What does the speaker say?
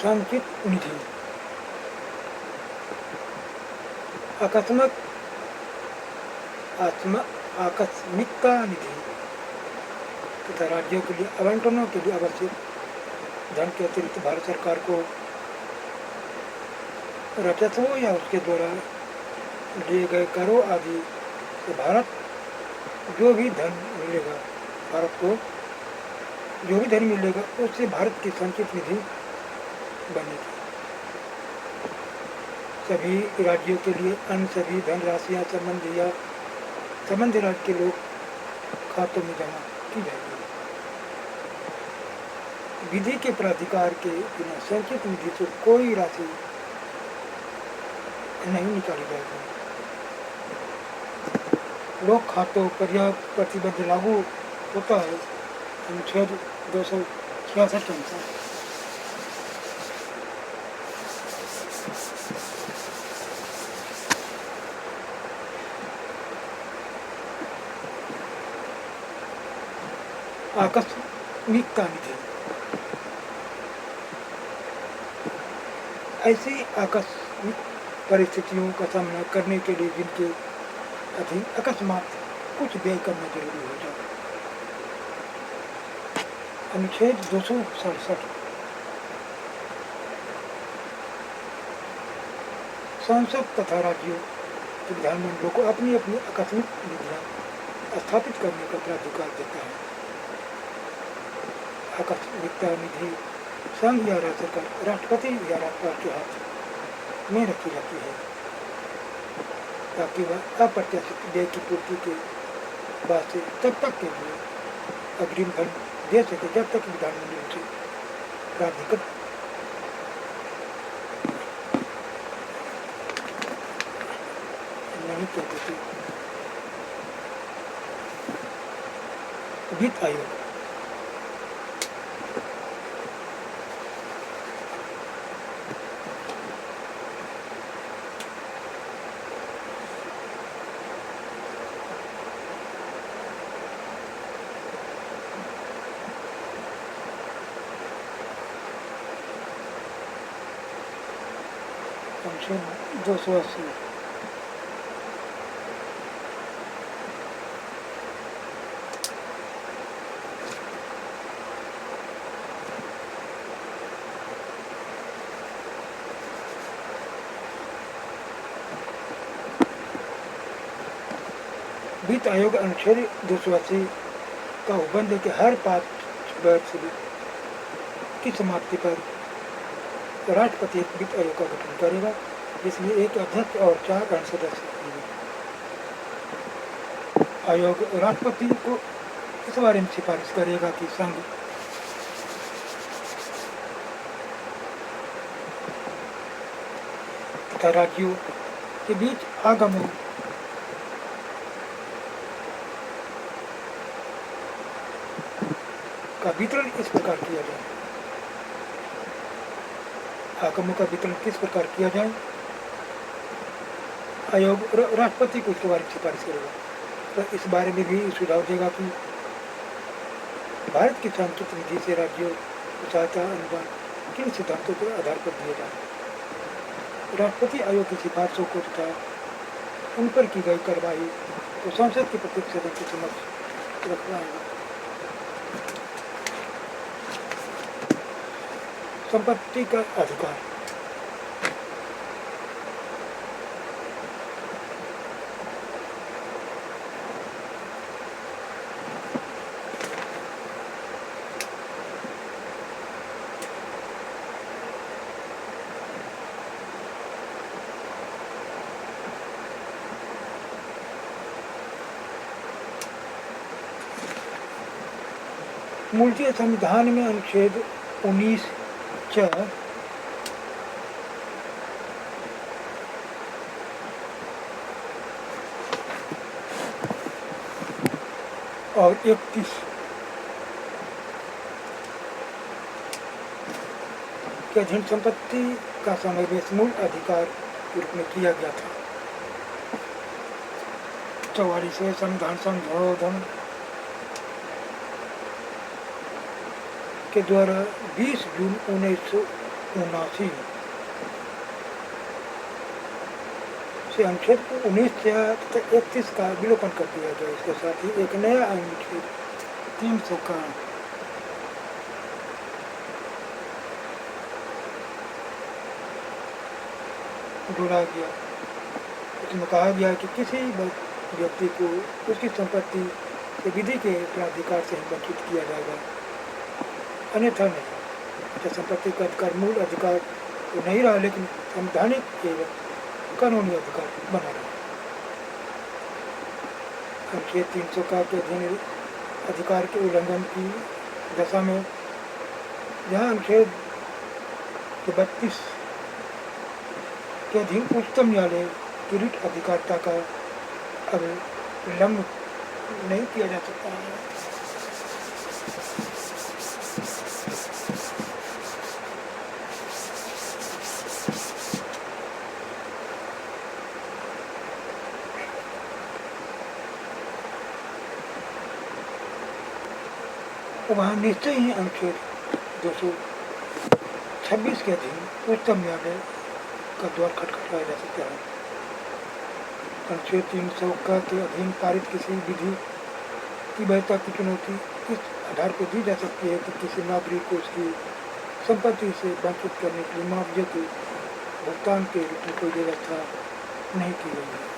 संचित निधि आकस्मिक आकस्मिकता निधि तथा राज्यों के लिए आवंटनों के लिए आवश्यक धन के अतिरिक्त भारत सरकार को राजस्व या उसके द्वारा लिए गए करों आदि से भारत जो भी धन मिलेगा भारत को जो भी धन मिलेगा उससे भारत की संचित निधि बनेगी। सभी राज्यों के लिए अन्य सभी धनराशियाँ संबंधी राज्य के लोग खातों में जमा की जाएगी। विधि के प्राधिकार के बिना संचित निधि से कोई राशि नहीं निकाली जाएगी। लोक खातों पर यह प्रतिबंध लागू होता है अनुच्छेद 266 अनुसार। आकस्मिकता निधि ऐसी आकस्मिक परिस्थितियों का सामना करने के लिए जिनके अधीन अकस्मात कुछ व्यय करना जरूरी हो जाए। अनुच्छेद 267 संसद तथा राज्यों के विधानमंडलों को अपनी अपनी आकस्मिक निधियां स्थापित करने का प्राधिकार देता है। आकस्मिकता निधि संघ या राज्य सरकार राष्ट्रपति या राज्यपाल के हाथ में रखी जाती है ताकि वह अप्रत्याशित व्यय की पूर्ति के बाद से तब तक के लिए अग्रिम धन दे सके जब तक विधानमंडल से प्राधिकृत नहीं कर देते। वित्त आयोग अनुच्छेद 280 वित्त आयोग अनुच्छेद 280 का उपबंध है कि हर 5 वर्ष की समाप्ति पर राष्ट्रपति एक वित्त आयोग का गठन करेगा जिसमें एक अध्यक्ष और 4 अन्य सदस्य होंगे। आयोग राष्ट्रपति को इस बारे में सिफारिश करेगा कि संघ तथा राज्यों के बीच आगामी का वितरण इस प्रकार किया जाए। आगमों का वितरण किस प्रकार किया जाए आयोग राष्ट्रपति को इसके बारे में सिफारिश करेगा। तो इस बारे में भी सुझाव देगा कि भारत की संचित निधि से राज्यों को सहायता अनुदान किन सिद्धांतों के आधार पर दिए जाए। राष्ट्रपति आयोग की सिफारिशों को तथा उन पर की गई कार्रवाई को संसद के प्रत्येक सदस्य के समक्ष रखवाएगा। संपत्ति का अधिकार मूलतः संविधान में अनुच्छेद 19 और 31 के अधीन संपत्ति का समावेश मूल अधिकार के रूप में किया गया था। 44वें संविधान संशोधन के द्वारा 20 जून 79 से अनुच्छेद 19 से 31 का विलोपन कर दिया गया। इसके साथ ही एक नया अनुच्छेद 300 का जोड़ा गया। इसमें कहा गया कि किसी व्यक्ति को उसकी संपत्ति के विधि के प्राधिकार से ही वंचित किया जाएगा, अन्यथा नहीं। अच्छा, संपत्ति का अधिकार मूल अधिकार तो नहीं रहा, लेकिन संवैधानिक एवं कानूनी अधिकार बना रहा। अनुच्छेद 300 का के अधीन अधिकार के उल्लंघन की दशा में जहाँ अनुच्छेद 32 के अधीन उच्चतम न्यायालय की रिट अधिकारिता का अब उल्लंघन नहीं किया जा सकता है। तो वहाँ निश्चय ही अनुच्छेद 226 के अधीन उच्चतम न्यायालय का द्वार खटखटाया जा सकता है। अनुच्छेद 300 का के अधीन पारित किसी विधि की वैधता की चुनौती इस आधार पर दी जा सकती है कि किसी नागरिक को उसकी संपत्ति से वंचित करने के लिए मुआवजे के भुगतान के रूप में कोई व्यवस्था नहीं की गई है।